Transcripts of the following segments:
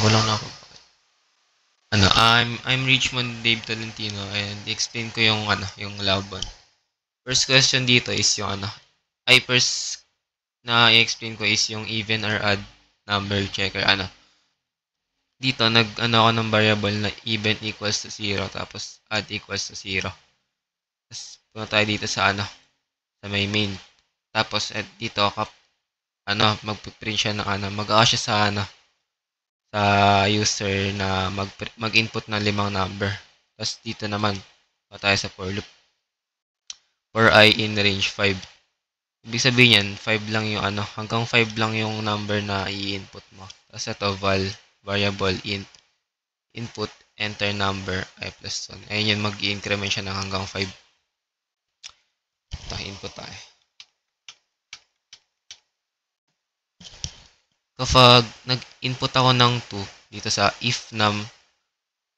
Walang na ako. I'm Richmond Dave Tolentino and explain ko yung laban. First question dito is yung first na i-explain ko is yung even or odd number checker. Dito ako ng variable na even equals to 0 tapos odd equals to 0. Tapos punta tayo dito sa may main. Tapos dito magpi-print siya ng mag-a siya sa user na mag-input ng 5 number. Tapos dito naman, tayo sa for loop. For I in range 5. Ibig sabihin yan, 5 lang yung hanggang 5 lang yung number na i-input mo. Tapos ito, variable input, enter number, I plus 1. Ayun yun, mag-i-increment siya ng hanggang 5. Ito, input tayo. Kapag nag-input ako ng 2 dito sa if num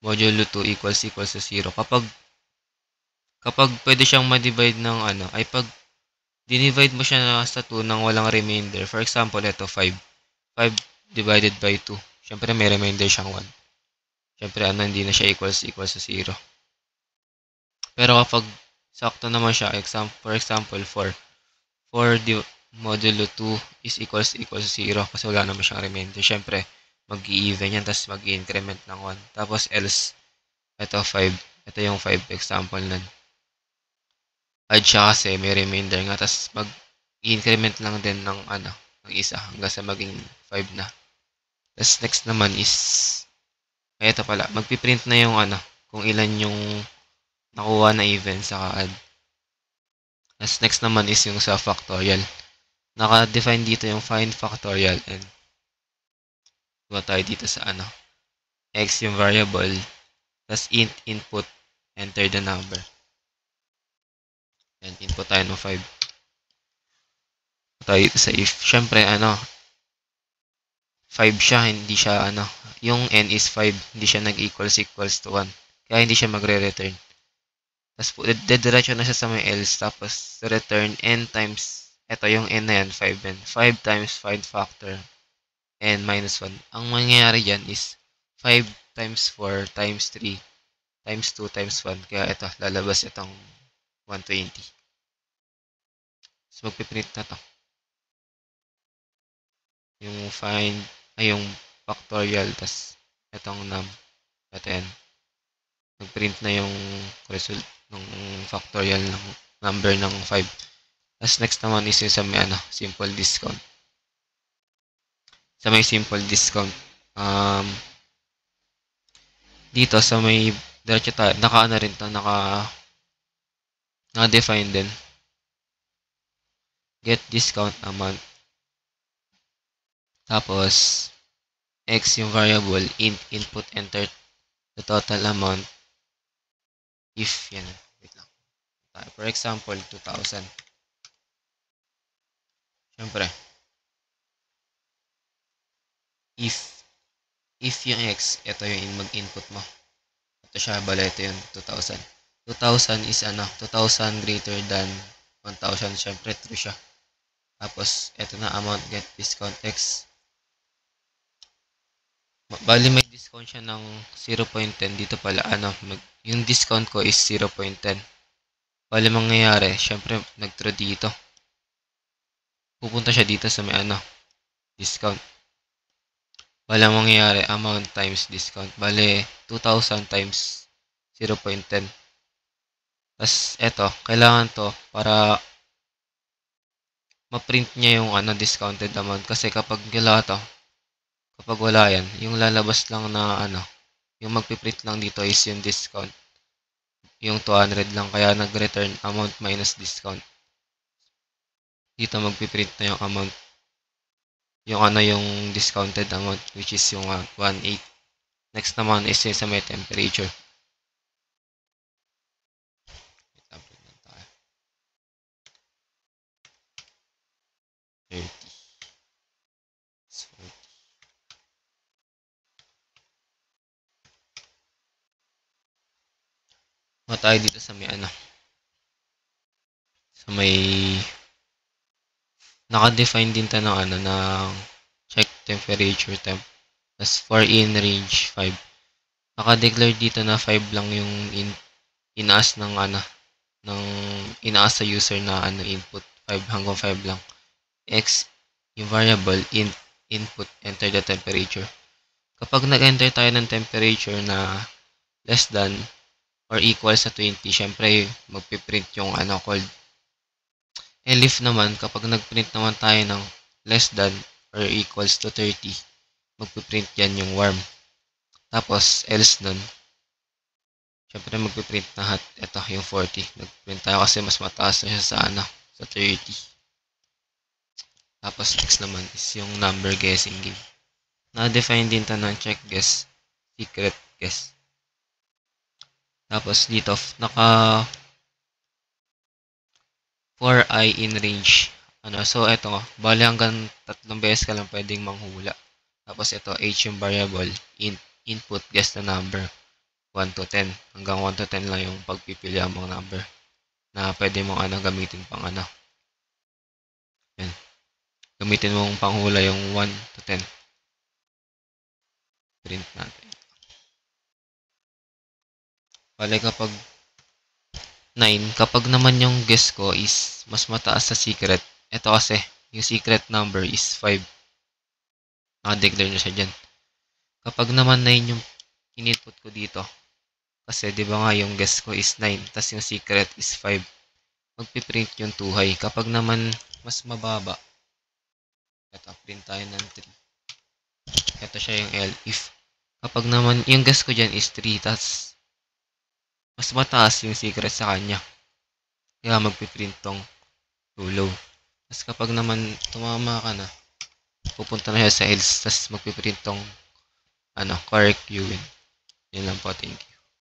modulo 2 equals to 0, kapag pwede siyang ma-divide ng pag dinivide mo siya sa 2 nang walang remainder. For example, ito 5. 5 divided by 2. Siyempre may remainder siyang 1. Siyempre hindi na siya equals to 0. Pero kapag sakto naman siya, for example 4. 4 modulo 2 is equals to 0 kasi wala naman siyang remainder. Siyempre, mag-i-even yan, tapos mag-i-increment ng 1. Tapos else, ito 5. Ito yung 5 example nun. Add siya kasi may remainder nga, tapos mag-i-increment lang din ng isa hanggang sa maging 5 na. Tapos next naman is, ito pala, magpiprint na yung kung ilan yung nakuha na even sa add. Tapos next naman is yung sa factorial. Naka-define dito yung find factorial and gawa tayo dito sa x yung variable, tapos input, enter the number. And input tayo ng 5. Tayo dito sa if. Syempre 5 siya, hindi siya yung n is 5, hindi siya nag-equals to 1. Kaya hindi siya magre-return. Tapos dediretso na siya sa may else, tapos return n times, ito yung n na yan, 5n. 5 times find factor n minus 1. Ang mangyayari dyan is 5 times 4 times 3 times 2 times 1. Kaya ito, lalabas itong 120. So, magpiprint na to. Yung yung factorial, tas itong num, ito yan. Nag-print na yung result ng factorial ng number ng 5. As next naman is yung sa may simple discount. Sa may simple discount, dito sa may diretso tayo, rin to, naka-define din. Get discount amount. Tapos, x yung variable, input, enter the total amount. If, yan. Wait lang. For example, 2,000. Siyempre, if yung x, ito yung mag-input mo. Ito siya, bala ito yung 2,000. 2,000 is 2,000 greater than 1,000. Siyempre, true siya. Tapos, ito na amount, get discount x. Bali, may discount siya ng 0.10. Dito pala, yung discount ko is 0.10. Bali, mangyayari, syempre, nag-true dito. Pupunta siya dito sa may discount. Bali, mangyayari, amount times discount. Bali, 2,000 times 0.10. Tapos, eto, kailangan to para ma-print niya yung discounted amount. Kasi kapag wala yan, yung lalabas lang na yung magpiprint lang dito is yung discount. Yung 200 lang, kaya nag-return amount minus discount. Dito magpiprint na yung amount. Yung yung discounted amount, which is yung 1.8. Next naman is yung sa may temperature. Tayo dito sa may sa may naka-define din tayo ng ng check temperature temp. tas for in range 5. Naka-declare dito na 5 lang yung inaas ng ng inaas sa user na input. 5 hanggang 5 lang. X yung variable input, enter the temperature. Kapag nag-enter tayo ng temperature na less than or equal sa 20, syempre magpiprint yung cold. If naman, kapag nag-print naman tayo ng less than or equals to 30, magpiprint yan yung warm. Tapos, else nun, syempre magpiprint na hot. Ito, yung 40. Nag-print tayo kasi mas mataas na siya sa 30. Tapos, next naman is yung number guessing game. Na-define din to ng check guess, secret guess. Tapos, dito, naka 4i in range. So, ito, bali hanggang 3 beses ka lang pwedeng manghula. Tapos, ito, h yung variable, input, guess the number, 1 to 10. Hanggang 1 to 10 lang yung pagpipilian mong number na pwede mong gamitin pang Yan. Gamitin mong panghula yung 1 to 10. Print natin. Bali kapag 9, kapag naman yung guess ko is mas mataas sa secret, ito kasi, yung secret number is 5. Naka-declare na siya dyan. Kapag naman 9 yung input ko dito, kasi di ba nga yung guess ko is 9, tas yung secret is 5, magpiprint yung 2 high. Kapag naman mas mababa, ito, print tayo ng 3. Ito siya yung L. If kapag naman yung guess ko dyan is 3, tas mas mataas yung secret sa kanya, kaya magpiprint tong 2 low. Tas kapag naman tumama ka na, pupunta na siya sa else, tas magpiprint tong correct you win. Yun lang po, thank you.